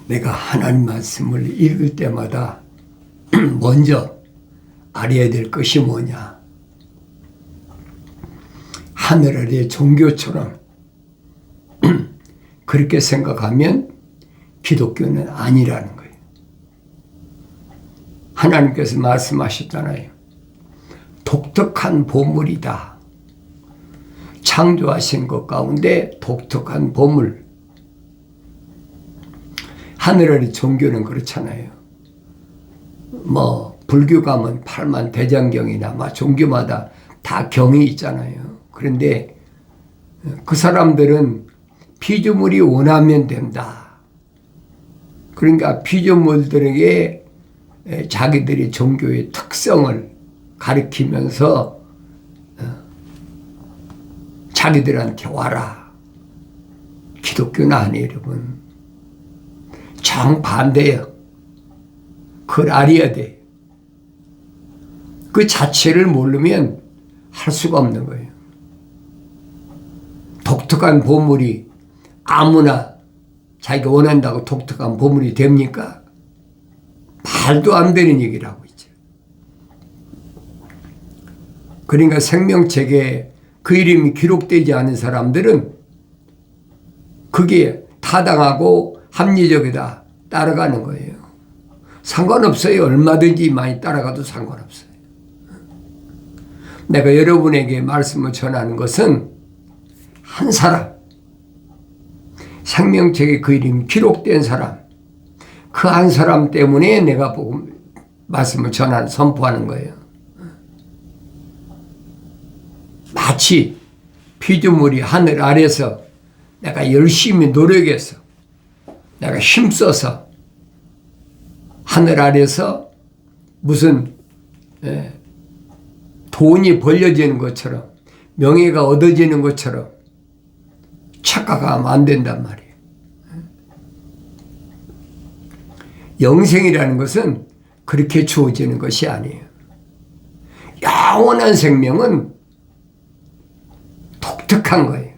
내가 하나님 말씀을 읽을 때마다 먼저 알아야 될 것이 뭐냐. 하늘 아래 종교처럼 그렇게 생각하면 기독교는 아니라는 거예요. 하나님께서 말씀하셨잖아요. 독특한 보물이다. 창조하신 것 가운데 독특한 보물. 하늘 아래 종교는 그렇잖아요. 불교 가면 팔만 대장경이나 종교마다 다 경이 있잖아요. 그런데 그 사람들은 피조물이 원하면 된다. 그러니까 피조물들에게 자기들의 종교의 특성을 가리키면서 자기들한테 와라. 기독교는 아니에요, 여러분. 정반대예요. 그걸 알아야 돼. 그 자체를 모르면 할 수가 없는 거예요. 독특한 보물이 아무나 자기가 원한다고 독특한 보물이 됩니까? 말도 안 되는 얘기를 하고 있죠. 그러니까 생명책에 그 이름이 기록되지 않은 사람들은 그게 타당하고 합리적이다 따라가는 거예요. 상관없어요. 얼마든지 많이 따라가도 상관없어요. 내가 여러분에게 말씀을 전하는 것은 한 사람, 생명책에 그 이름이 기록된 사람, 그 한 사람 때문에 내가 말씀을 선포하는 거예요. 마치 피조물이 하늘 아래서 내가 열심히 노력해서 내가 힘써서 하늘 아래서 무슨 돈이 벌려지는 것처럼 명예가 얻어지는 것처럼 착각하면 안 된단 말이에요. 영생이라는 것은 그렇게 주어지는 것이 아니에요. 영원한 생명은 독특한 거예요.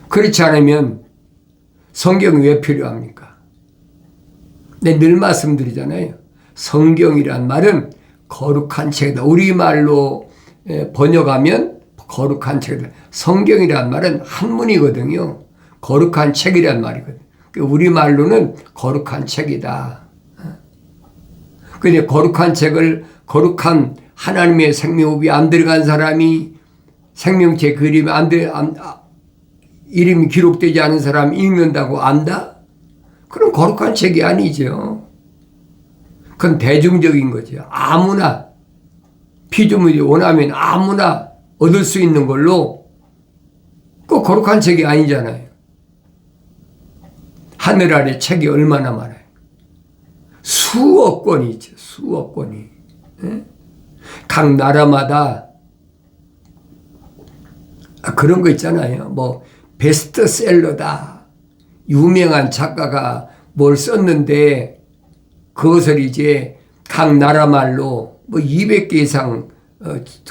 그렇지 않으면 성경이 왜 필요합니까? 늘 말씀드리잖아요. 성경이란 말은 거룩한 책이다. 우리말로 번역하면 거룩한 책이다. 성경이란 말은 한문이거든요. 거룩한 책이란 말이거든요. 우리말로는 거룩한 책이다. 그런데 거룩한 책을 거룩한 하나님의 생명호흡이 안 들어간 사람이 생명책 그 이름이 기록되지 않은 사람이 읽는다고 안다? 그럼 거룩한 책이 아니죠. 그건 대중적인 거죠. 아무나 피조물이 원하면 아무나 얻을 수 있는 걸로 그 거룩한 책이 아니잖아요. 하늘 아래 책이 얼마나 많아요. 수억 권이 있죠. 수억 권이. 각 나라마다 그런 거 있잖아요. 베스트셀러다. 유명한 작가가 뭘 썼는데 그것을 이제 각 나라 말로 200개 이상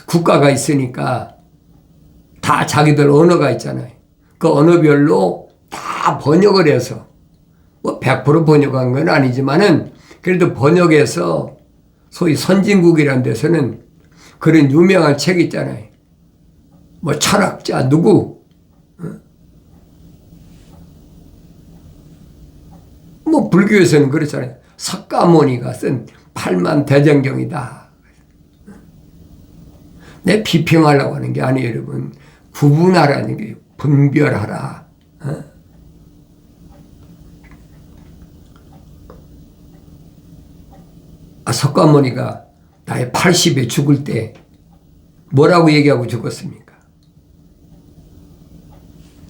국가가 있으니까 다 자기들 언어가 있잖아요. 그 언어별로 다 번역을 해서 100% 번역한 건 아니지만은 그래도 번역해서 소위 선진국이라는 데서는 그런 유명한 책 있잖아요. 철학자 누구? 불교에서는 그렇잖아요. 석가모니가 쓴 8만 대장경이다. 내 비평하려고 하는 게 아니에요, 여러분. 구분하라는 게 분별하라. 석가모니가 나이 80에 죽을 때 뭐라고 얘기하고 죽었습니까?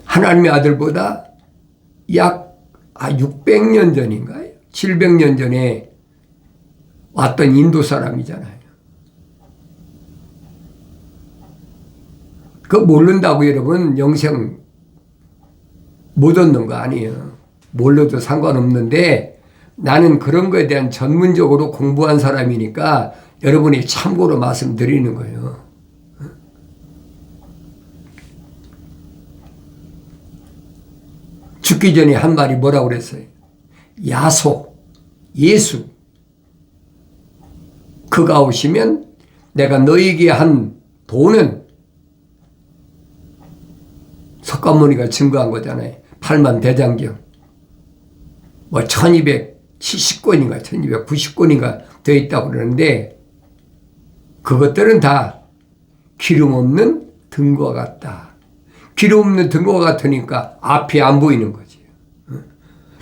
하나님의 아들보다 약 600년 전인가요? 700년 전에 왔던 인도 사람이잖아요. 그거 모른다고 여러분 영생 못 얻는 거 아니에요. 몰라도 상관없는데 나는 그런 거에 대한 전문적으로 공부한 사람이니까 여러분이 참고로 말씀드리는 거예요. 죽기 전에 한 말이 뭐라고 그랬어요? 야소, 예수. 그가 오시면 내가 너에게 한 돈은 석가모니가 증거한 거잖아요. 8만 대장경. 뭐 1270권인가 1290권인가 되어 있다고 그러는데 그것들은 다 기름 없는 등과 같다. 기름 없는 등과 같으니까 앞이 안 보이는 거지.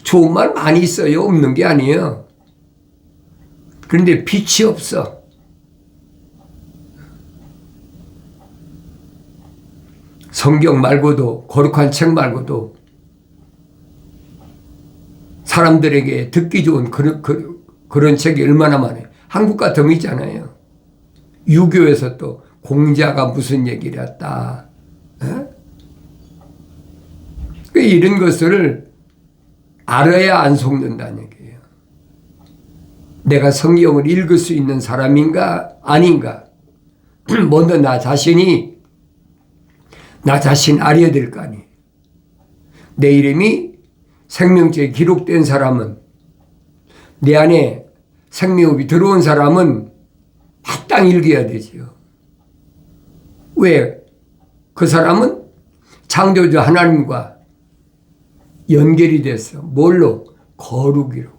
좋은 말 많이 있어요. 없는 게 아니에요. 그런데 빛이 없어. 성경 말고도 거룩한 책 말고도 사람들에게 듣기 좋은 그런 책이 얼마나 많아요. 한국 같으면 있잖아요. 유교에서 또 공자가 무슨 얘기를 했다. 이런 것을 알아야 안 속는다는 얘기예요. 내가 성경을 읽을 수 있는 사람인가 아닌가. 먼저 나 자신 알아야 될 거 아니에요. 내 이름이 생명책에 기록된 사람은, 내 안에 생명이 들어온 사람은 마땅히 읽어야 되지요. 왜? 그 사람은 창조주 하나님과 연결이 됐어. 뭘로? 거룩이로.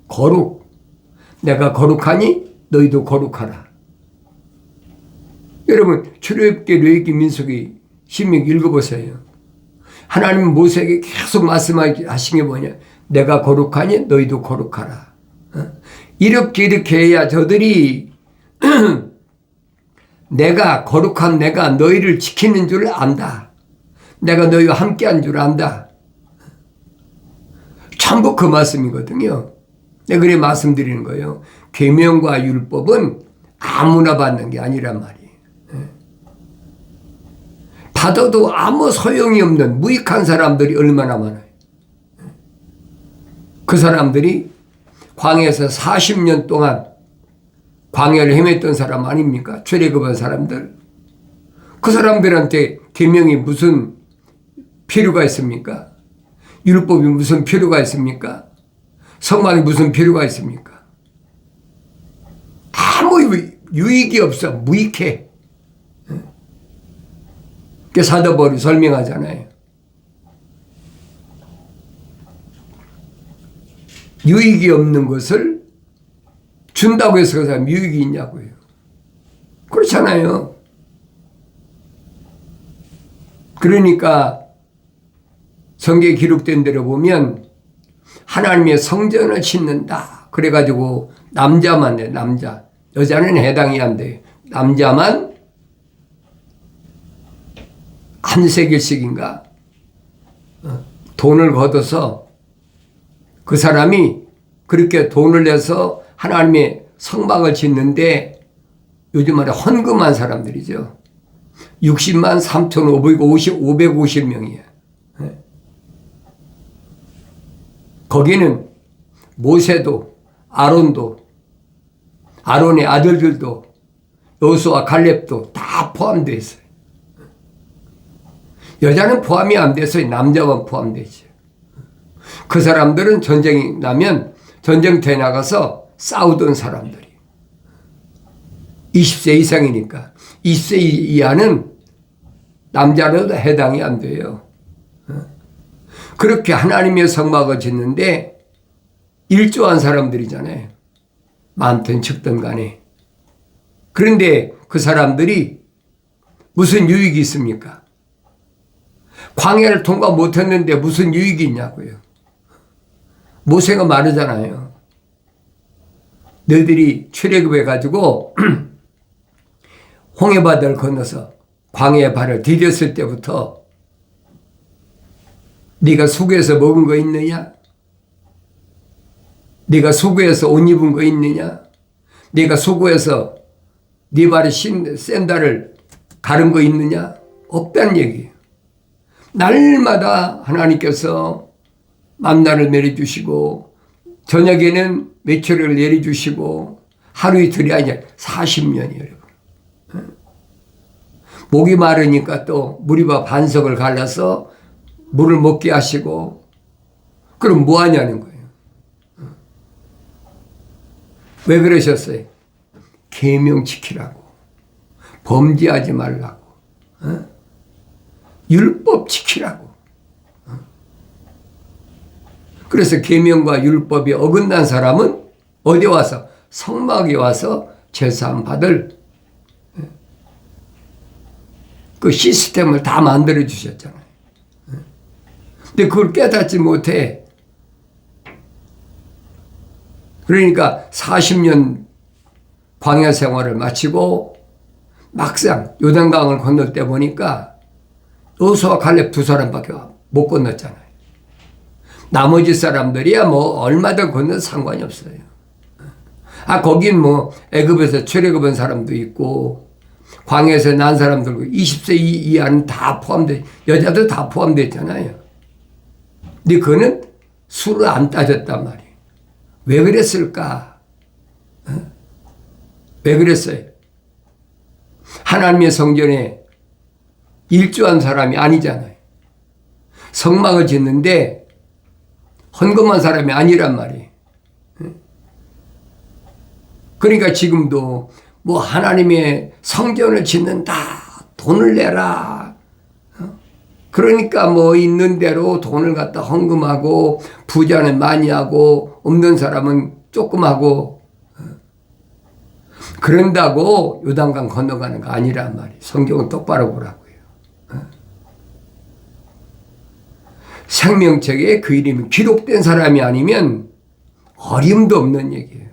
거룩. 내가 거룩하니 너희도 거룩하라. 여러분 출애굽기, 레위기, 민수기, 신명기 읽어보세요. 하나님은 모세에게 계속 말씀하신 게 뭐냐? 내가 거룩하니 너희도 거룩하라. 이렇게 해야 저들이 내가 거룩한 내가 너희를 지키는 줄 안다. 내가 너희와 함께한 줄 안다. 전부 그 말씀이거든요. 내가 그래 말씀드리는 거예요. 계명과 율법은 아무나 받는 게 아니란 말이에요. 받아도 아무 소용이 없는 무익한 사람들이 얼마나 많아요. 그 사람들이 광야에서 40년 동안 광야를 헤맸던 사람 아닙니까? 출애굽한 사람들. 그 사람들한테 계명이 무슨 필요가 있습니까? 율법이 무슨 필요가 있습니까? 성만이 무슨 필요가 있습니까? 아무 유익이 없어. 무익해. 그 사도바울이 설명하잖아요. 유익이 없는 것을 준다고 해서 그 사람 유익이 있냐고요. 그렇잖아요. 그러니까 성경에 기록된 대로 보면 하나님의 성전을 짓는다. 그래가지고 남자만 돼. 남자. 여자는 해당이 안 돼요. 남자만 한 세겔씩인가 돈을 걷어서 그 사람이 그렇게 돈을 내서 하나님의 성막을 짓는데 요즘 말에 헌금한 사람들이죠. 60만 3,550명이에요. 거기는 모세도 아론도 아론의 아들들도 여호수아 칼렙도 다 포함되어 있어요. 여자는 포함이 안 돼서 남자만 포함되죠. 그 사람들은 전쟁이 나면 전쟁터에 나가서 싸우던 사람들이 20세 이상이니까 20세 이하는 남자라도 해당이 안 돼요. 그렇게 하나님의 성막을 짓는데 일조한 사람들이잖아요. 많든 적든 간에. 그런데 그 사람들이 무슨 유익이 있습니까? 광야를 통과 못했는데 무슨 유익이 있냐고요. 모세가 말하잖아요. 너희들이 출애굽해가지고 홍해바다를 건너서 광야의 발을 디뎠을 때부터 네가 수고해서 먹은 거 있느냐? 네가 수고해서 옷 입은 거 있느냐? 네가 수고해서 네 발에 신 샌들을 가른 거 있느냐? 없다는 얘기예요. 날마다 하나님께서 만나를 내려주시고 저녁에는 메추리를 내려주시고 하루 이틀이 아니라 40년이에요. 여러분. 목이 마르니까 또 무리와 반석을 갈라서 물을 먹게 하시고 그럼 뭐 하냐는 거예요. 왜 그러셨어요? 계명 지키라고. 범죄하지 말라고. 율법 지키라고. 그래서 계명과 율법이 어긋난 사람은 어디 와서? 성막에 와서 제사함 받을 그 시스템을 다 만들어 주셨잖아요. 근데 그걸 깨닫지 못해. 그러니까 40년 광야 생활을 마치고 막상 요단강을 건널 때 보니까 여호수아 갈렙 두 사람밖에 못 건넜잖아요. 나머지 사람들이야 뭐 얼마든 건너도 상관이 없어요. 거긴 뭐 애굽에서 출애굽한 사람도 있고 광야에서 난 사람들고 20세 이하는 다 포함돼, 여자도 다 포함되어 있잖아요. 근데 그거는 수를 안 따졌단 말이에요. 왜 그랬을까? 왜 그랬어요? 하나님의 성전에 일조한 사람이 아니잖아요. 성막을 짓는데 헌금한 사람이 아니란 말이에요. 그러니까 지금도 뭐 하나님의 성전을 짓는다, 돈을 내라. 그러니까 뭐 있는 대로 돈을 갖다 헌금하고 부자는 많이 하고 없는 사람은 조금 하고 그런다고 요단강 건너가는 거 아니란 말이에요. 성경은 똑바로 보라고요. 생명책에 그 이름이 기록된 사람이 아니면 어림도 없는 얘기예요.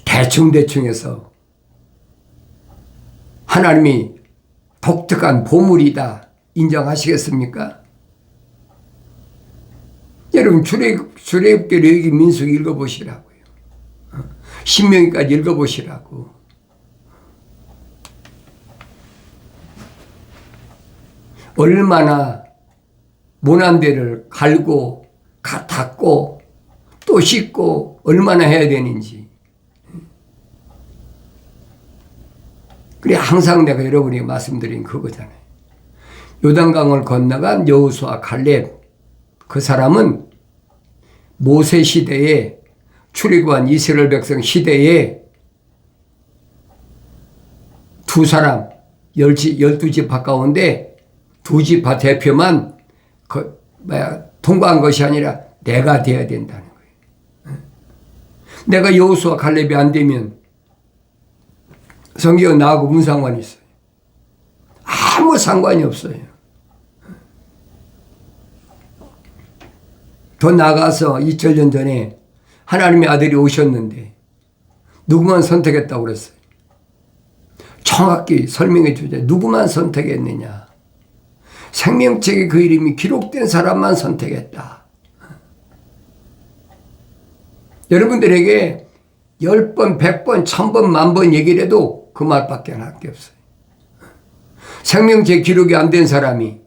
대충대충해서 하나님이 독특한 보물이다 인정하시겠습니까? 여러분 출애굽기, 레위기, 민수기 읽어보시라고요. 신명기까지 읽어보시라고. 얼마나 모난 데를 갈고 닦고 또 씻고 얼마나 해야 되는지. 그래 항상 내가 여러분에게 말씀드린 그거잖아요. 요단강을 건너간 여호수아 갈렙, 그 사람은 모세 시대에 출애굽한 이스라엘 백성 시대에 두 사람 12지파 가운데 두 지파 대표만 통과한 것이 아니라 내가 돼야 된다는 거예요. 내가 여호수아 갈렙이 안 되면 성경은 나하고 무슨 상관이 있어요? 아무 상관이 없어요. 더 나아가서 2000년 전에 하나님의 아들이 오셨는데 누구만 선택했다고 그랬어요? 정확히 설명해 주자. 누구만 선택했느냐? 생명책에 그 이름이 기록된 사람만 선택했다. 여러분들에게 10번, 100번, 1000번, 10,000번 얘기를 해도 그 말밖에 할 게 없어요. 생명책 기록이 안 된 사람이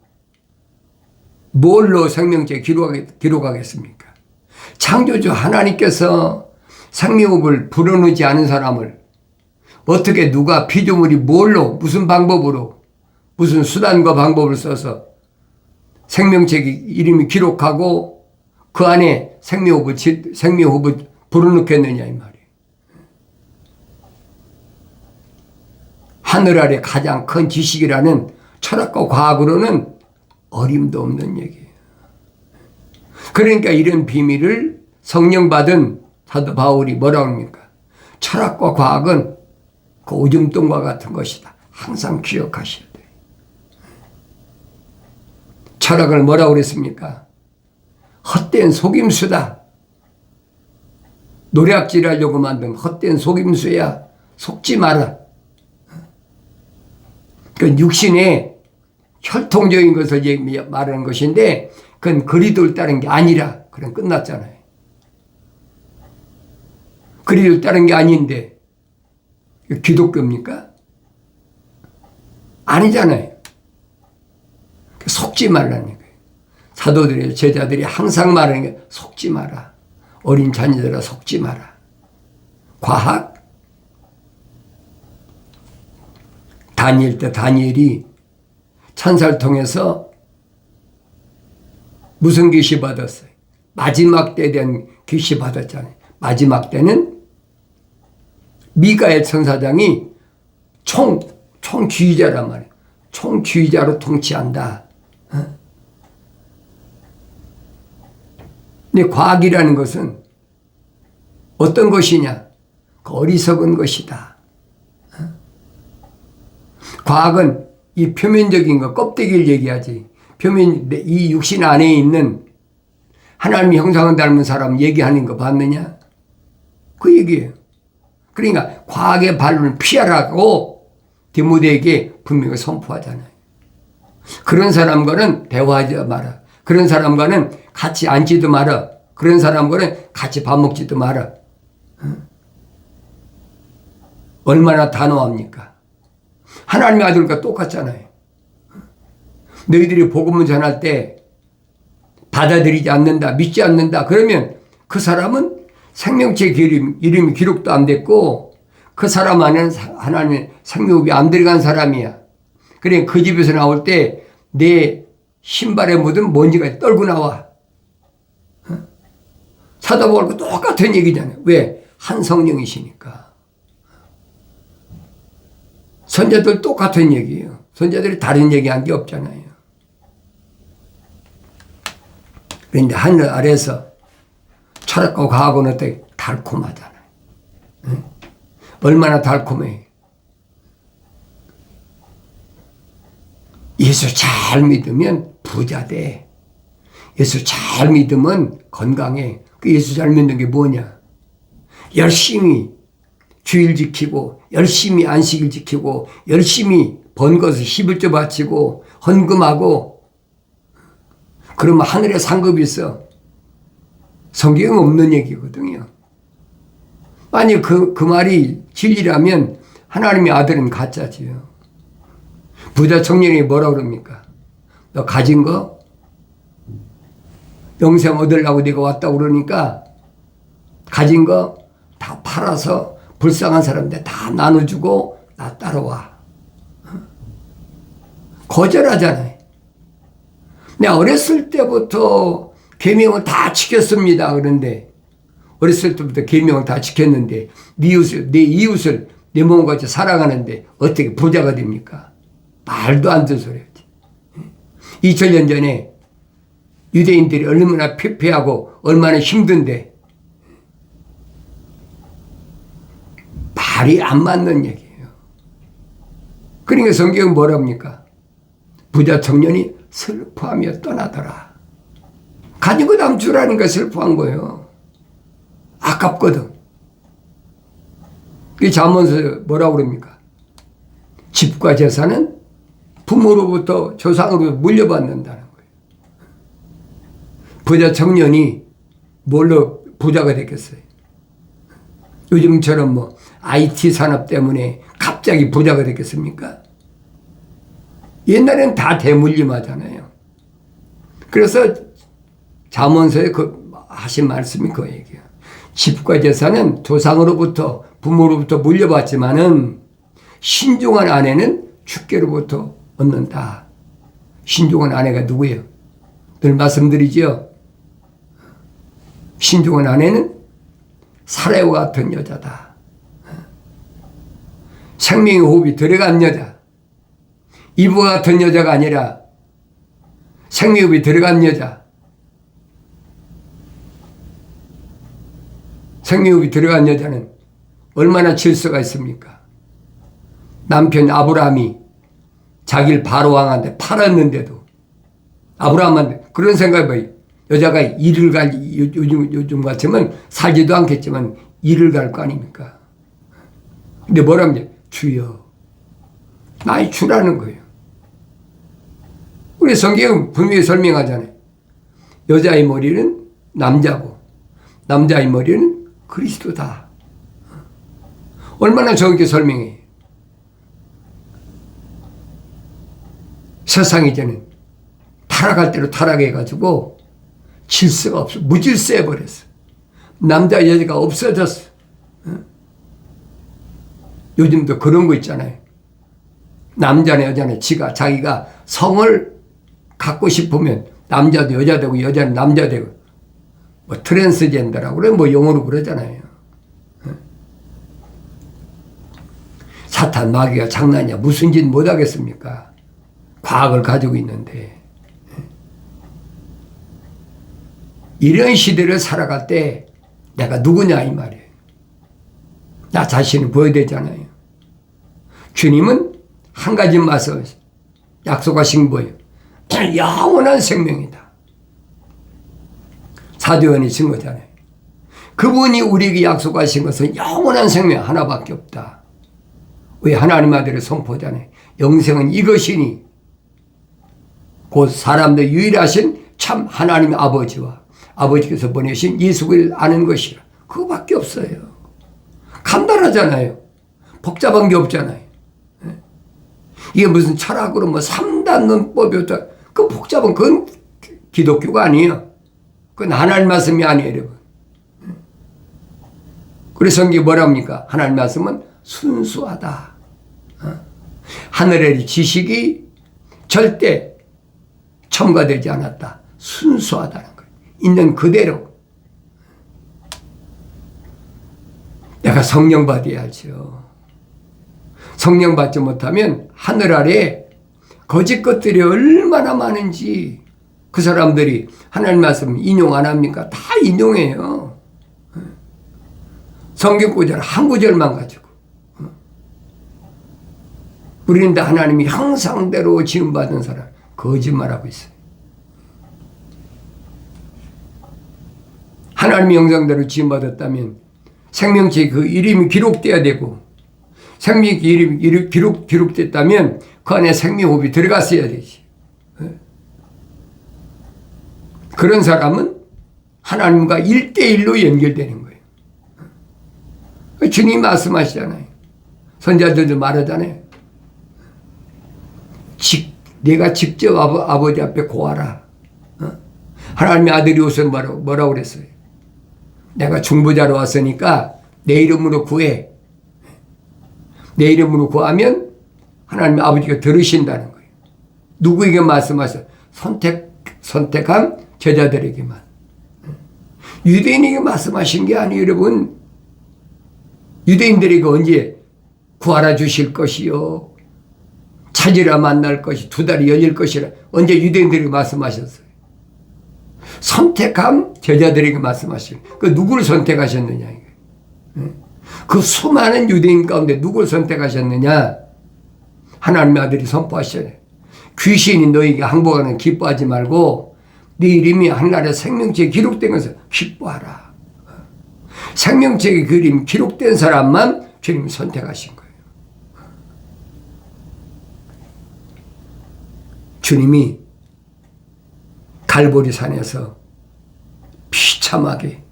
뭘로 생명책 기록하겠습니까? 창조주 하나님께서 생명을 불어넣지 않은 사람을 어떻게 누가 피조물이 뭘로 무슨 방법으로 무슨 수단과 방법을 써서 생명책 이름이 기록하고 그 안에 생명호흡을 불어넣겠느냐 이 말이에요. 하늘 아래 가장 큰 지식이라는 철학과 과학으로는 어림도 없는 얘기예요. 그러니까 이런 비밀을 성령 받은 사도 바울이 뭐라고 합니까? 철학과 과학은 그 오줌똥과 같은 것이다. 항상 기억하셔야 돼요. 철학을 뭐라고 그랬습니까? 헛된 속임수다. 노략질하려고 만든 헛된 속임수야. 속지 마라. 그 육신의 혈통적인 것을 말하는 것인데 그건 그리스도를 따른 게 아니라 그럼 끝났잖아요. 그리스도를 따른 게 아닌데 기독교입니까? 아니잖아요. 속지 말라는 거예요. 사도들의 제자들이 항상 말하는 게 속지 마라. 어린 자녀들아 속지 마라. 과학? 다니엘 때 다니엘이 천사를 통해서 무슨 계시 받았어요? 마지막 때에 대한 계시 받았잖아요. 마지막 때는 미가엘 천사장이 총주의자란 말이에요. 총주의자로 통치한다. 근데 과학이라는 것은 어떤 것이냐? 어리석은 것이다. 과학은 이 표면적인 거, 껍데기를 얘기하지. 이 육신 안에 있는 하나님의 형상을 닮은 사람 얘기하는 거 봤느냐? 그 얘기예요. 그러니까 과학의 반론을 피하라고 디모데에게 분명히 선포하잖아요. 그런 사람과는 대화하지 마라. 그런 사람과는 같이 앉지도 마라. 그런 사람과는 같이 밥 먹지도 마라. 얼마나 단호합니까? 하나님의 아들과 똑같잖아요. 너희들이 복음을 전할 때 받아들이지 않는다, 믿지 않는다. 그러면 그 사람은 생명체 이름이 기록도 안 됐고 그 사람 안에는 하나님의 생명이 안 들어간 사람이야. 그래 그 집에서 나올 때 내 신발에 묻은 먼지가 떨고 나와. 사도 바울과 똑같은 얘기잖아요. 왜? 한 성령이시니까. 선자들 똑같은 얘기예요. 선자들이 다른 얘기한 게 없잖아요. 그런데 하늘 아래서 철학과 과학은 어떻게 달콤하잖아요. 얼마나 달콤해. 예수 잘 믿으면 부자 돼. 예수 잘 믿으면 건강해. 그 예수 잘 믿는 게 뭐냐? 열심히 주일 지키고 열심히 안식일 지키고 열심히 번 것을 11조 바치고 헌금하고 그러면 하늘에 상급이 있어. 성경에 없는 얘기거든요. 만약 그 말이 진리라면 하나님의 아들은 가짜지요. 부자 청년이 뭐라 그럽니까? 너 가진 거 영생 얻으려고 네가 왔다고 그러니까 가진 거 다 팔아서 불쌍한 사람들 다 나눠주고 나 따라와. 거절하잖아요. 내가 어렸을 때부터 계명을 다 지켰습니다. 그런데 어렸을 때부터 계명을 다 지켰는데 내 이웃을 내 몸같이 사랑하는데 어떻게 부자가 됩니까? 말도 안 되는 소리였지. 2000년 전에 유대인들이 얼마나 피폐하고 얼마나 힘든데 말이 안 맞는 얘기예요. 그러니까 성경은 뭐랍니까? 부자 청년이 슬퍼하며 떠나더라. 가진 거 다 주라니까 슬퍼한 거예요. 아깝거든. 이 잠언서 뭐라고 그럽니까? 집과 재산은 부모로부터 조상으로부터 물려받는다는 거예요. 부자 청년이 뭘로 부자가 됐겠어요? 요즘처럼 뭐 IT 산업 때문에 갑자기 부자가 됐겠습니까? 옛날엔 다 대물림하잖아요. 그래서 잠언서에 하신 말씀이 그 얘기예요. 집과 재산은 조상으로부터 부모로부터 물려받지만은 신중한 아내는 주께로부터 얻는다. 신중한 아내가 누구예요? 늘 말씀드리지요. 신중한 아내는 사례와 같은 여자다. 생명의 호흡이 들어간 여자. 이브와 같은 여자가 아니라 생명의 호흡이 들어간 여자. 생명의 호흡이 들어간 여자는 얼마나 질서가 있습니까? 남편 아브라함이 자기를 바로 왕한테 팔았는데도 아브라함한테 그런 생각이 봐요. 여자가 일을 요즘 같으면 살지도 않겠지만 일을 갈 거 아닙니까? 근데 뭐라면 주여 나의 주라는 거예요. 우리 성경은 분명히 설명하잖아요. 여자의 머리는 남자고 남자의 머리는 그리스도다. 얼마나 정확히 설명해. 세상이 이제는 타락할 대로 타락해가지고 질서가 없어. 무질서해버렸어. 남자 여자가 없어졌어. 요즘도 그런 거 있잖아요. 남자나 여자나 자기가 성을 갖고 싶으면 남자도 여자 되고 여자는 남자 되고 뭐 트랜스젠더라고 그래 뭐 영어로 그러잖아요. 사탄 마귀가 장난이야. 무슨 짓 못하겠습니까? 과학을 가지고 있는데. 이런 시대를 살아갈 때 내가 누구냐 이 말이에요. 나 자신을 보여야 되잖아요. 주님은 한 가지 말씀 약속하신 거예요. 영원한 생명이다. 사도요한이 쓴 거잖아요. 그분이 우리에게 약속하신 것은 영원한 생명 하나밖에 없다. 왜 하나님 아들의 선포잖아요. 영생은 이것이니 곧 사람들 유일하신 참 하나님의 아버지와 아버지께서 보내신 예수를 아는 것이라. 그거밖에 없어요. 간단하잖아요. 복잡한 게 없잖아요. 이게 무슨 철학으로 뭐 3단 논법이었다. 그 복잡한 그건 기독교가 아니에요. 그건 하나님 말씀이 아니에요, 여러분. 그래서 성경이 뭐랍니까? 하나님 말씀은 순수하다. 하늘의 지식이 절대 첨가되지 않았다. 순수하다는 거예요. 있는 그대로. 내가 성령 받아야죠. 성령 받지 못하면 하늘 아래 거짓 것들이 얼마나 많은지 그 사람들이 하나님 말씀 인용 안 합니까? 다 인용해요. 성경 구절 한 구절만 가지고. 우리는 다 하나님이 형상대로 지음받은 사람 거짓말하고 있어요. 하나님이 형상대로 지음받았다면 생명체에 그 이름이 기록돼야 되고 생명체 이름이 기록됐다면 그 안에 생명호흡이 들어갔어야 되지. 그런 사람은 하나님과 1대1로 연결되는 거예요. 주님 말씀하시잖아요. 선자들도 말하잖아요. 내가 직접 아버지 앞에 고하라. 하나님의 아들이 우선 뭐라고 그랬어요? 내가 중보자로 왔으니까 내 이름으로 구해. 내 이름으로 구하면 하나님의 아버지가 들으신다는 거예요. 누구에게 말씀하셔? 선택한 제자들에게만. 유대인에게 말씀하신 게 아니에요, 여러분. 유대인들에게 언제 구하라 주실 것이요. 찾으라 만날 것이 두 달이 열릴 것이라 언제 유대인들에게 말씀하셨어요? 선택한 제자들에게 말씀하시는. 그 누구를 선택하셨느냐 이게. 그 수많은 유대인 가운데 누구를 선택하셨느냐? 하나님의 아들이 선포하셨어요. 귀신이 너에게 항복하는 기뻐하지 말고 네 이름이 하늘나라의 생명체에 기록된 것을 기뻐하라. 생명체의 그 이름이 기록된 사람만 주님이 선택하신 거예요. 주님이 갈보리 산에서 비참하게,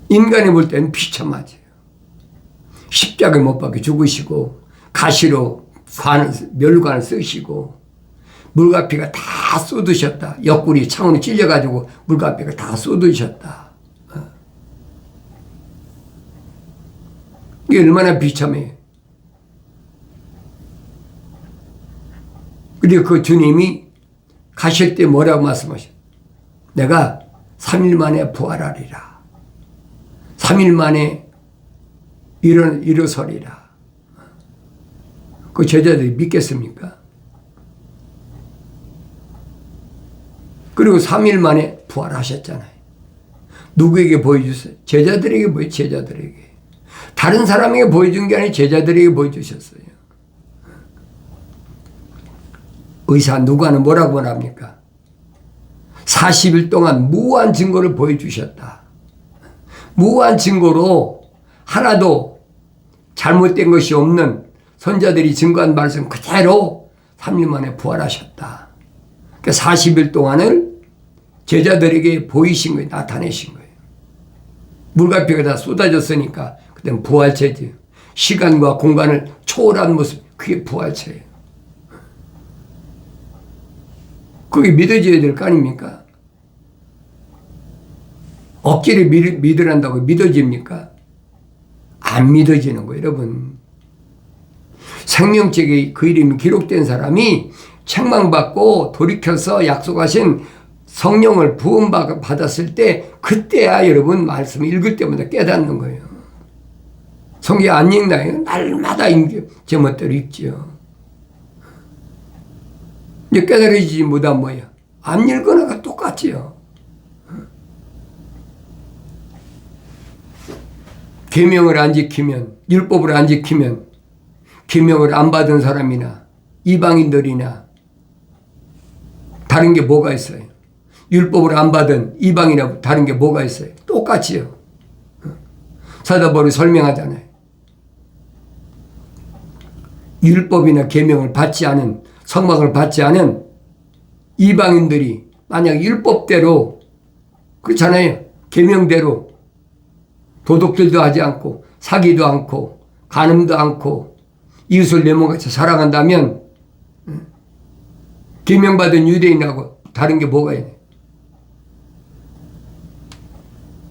인간이 볼 때는 비참하죠. 십자가에 못 박혀 죽으시고 가시로 멸관을 쓰시고 물과 피가 다 쏟으셨다. 옆구리 창으로 찔려가지고 물과 피가 다 쏟으셨다. 이게 얼마나 비참해요. 그리고 그 주님이 가실 때 뭐라고 말씀하셨어요? 내가 3일 만에 부활하리라. 3일 만에 일어서리라. 그 제자들이 믿겠습니까? 그리고 3일 만에 부활하셨잖아요. 누구에게 보여주세요? 제자들에게 제자들에게. 다른 사람에게 보여준 게 아니라 제자들에게 보여주셨어요. 의사 누가는 뭐라고 말합니까? 40일 동안 무한 증거를 보여주셨다. 무한 증거로 하나도 잘못된 것이 없는 선자들이 증거한 말씀 그대로 3일 만에 부활하셨다. 그러니까 40일 동안을 제자들에게 보이신 거예요. 나타내신 거예요. 물과 피가 다 쏟아졌으니까 그때는 부활체지. 시간과 공간을 초월한 모습, 그게 부활체예요. 그게 믿어져야 될 거 아닙니까? 억지로 믿으란다고 믿어집니까? 안 믿어지는 거예요, 여러분. 생명책에 그 이름이 기록된 사람이 책망받고 돌이켜서 약속하신 성령을 부음받았을 때 그때야 여러분 말씀 읽을 때마다 깨닫는 거예요. 성경 안 읽나요? 날마다 제멋대로 읽지요. 이제 깨달아지지 못한 뭐야? 안 읽거나가 똑같지요. 계명을 안 지키면, 율법을 안 지키면 계명을 안 받은 사람이나 이방인들이나 다른 게 뭐가 있어요? 율법을 안 받은 이방이나 다른 게 뭐가 있어요? 똑같지요. 사도 바울이 설명하잖아요. 율법이나 계명을 받지 않은, 성막을 받지 않은 이방인들이 만약 율법대로, 그렇잖아요. 계명대로 도둑질도 하지 않고 사기도 않고 간음도 않고 이웃을 내 몸같이 사랑한다면 계명받은 유대인하고 다른 게 뭐가 있냐?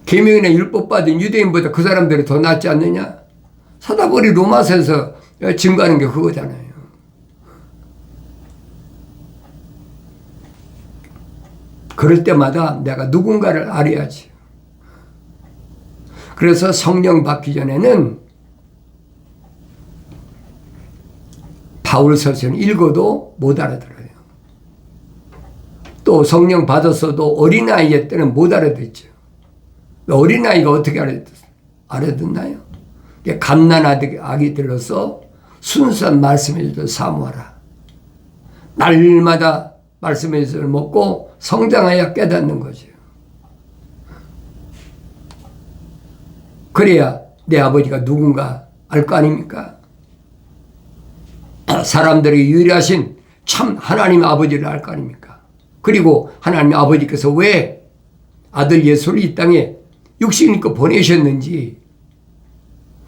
계명이나 율법 받은 유대인보다 그 사람들이 더 낫지 않느냐? 사도 바울이 로마서에서 증거하는 게 그거잖아요. 그럴 때마다 내가 누군가를 알아야지. 그래서 성령 받기 전에는 바울 서신 읽어도 못 알아들어요. 또 성령 받았어도 어린아이 때는 못 알아듣죠. 어린아이가 어떻게 알아듣나요? 갓난아기들로서 순수한 말씀의 젖을 사모하라. 날마다 말씀의 젖을 먹고 성장하여 깨닫는 거죠. 그래야 내 아버지가 누군가 알 거 아닙니까? 사람들이 유일하신 참 하나님 아버지를 알 거 아닙니까? 그리고 하나님 아버지께서 왜 아들 예수를 이 땅에 육신 입고 보내셨는지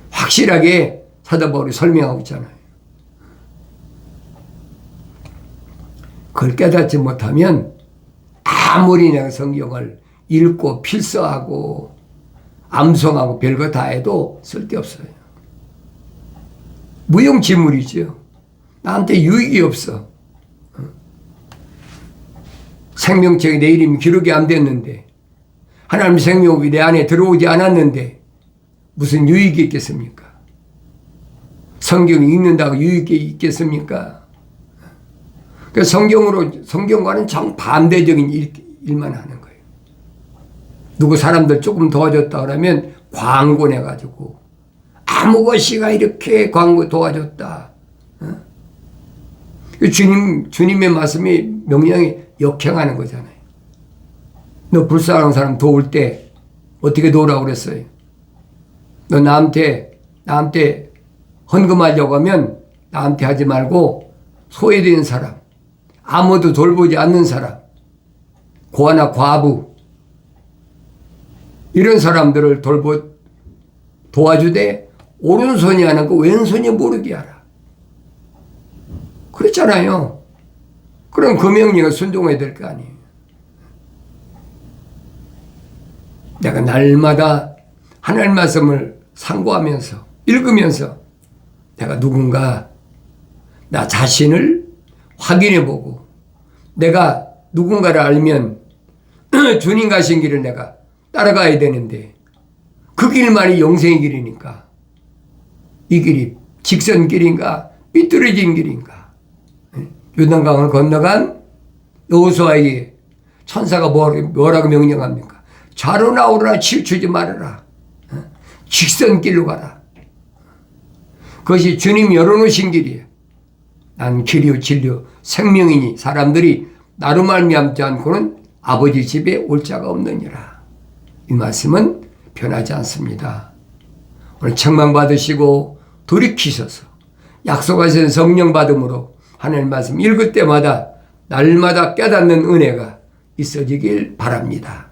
확실하게 사도 바울이 설명하고 있잖아요. 그걸 깨닫지 못하면 아무리 내가 성경을 읽고 필서하고 암송하고 별거 다 해도 쓸데없어요. 무용지물이죠. 나한테 유익이 없어. 생명책에 내 이름이 기록이 안 됐는데 하나님 생명이 내 안에 들어오지 않았는데 무슨 유익이 있겠습니까? 성경 읽는다고 유익이 있겠습니까? 성경과는 정반대적인 일만 하는 거예요. 누구 사람들 조금 도와줬다 그러면 광고 내가지고 아무것이가 이렇게 광고 도와줬다. 주님의 말씀이 명령이 역행하는 거잖아요. 너 불쌍한 사람 도울 때 어떻게 도우라고 그랬어요? 너 나한테 헌금하려고 하면 나한테 하지 말고 소외된 사람, 아무도 돌보지 않는 사람, 고아나 과부 이런 사람들을 도와주되 오른손이 하는 거 왼손이 모르게 하라. 그렇잖아요. 그럼 그 명령을 순종해야 될 거 아니에요. 내가 날마다 하나님 말씀을 상고하면서 읽으면서 내가 누군가 나 자신을 확인해보고 내가 누군가를 알면 주님 가신 길을 내가 따라가야 되는데 그 길만이 영생의 길이니까 이 길이 직선길인가 삐뚤어진 길인가. 요단강을 건너간 여호수아에게 천사가 뭐라고 명령합니까? 좌로나 우로나 치우치지 말아라. 직선길로 가라. 그것이 주님이 열어놓으신 길이에요. 난 길이요 진리요 생명이니 사람들이 나로 말미암지 않고는 아버지 집에 올 자가 없느니라. 이 말씀은 변하지 않습니다. 오늘 책망 받으시고 돌이키셔서 약속하신 성령 받음으로 하나님 말씀 읽을 때마다 날마다 깨닫는 은혜가 있어지길 바랍니다.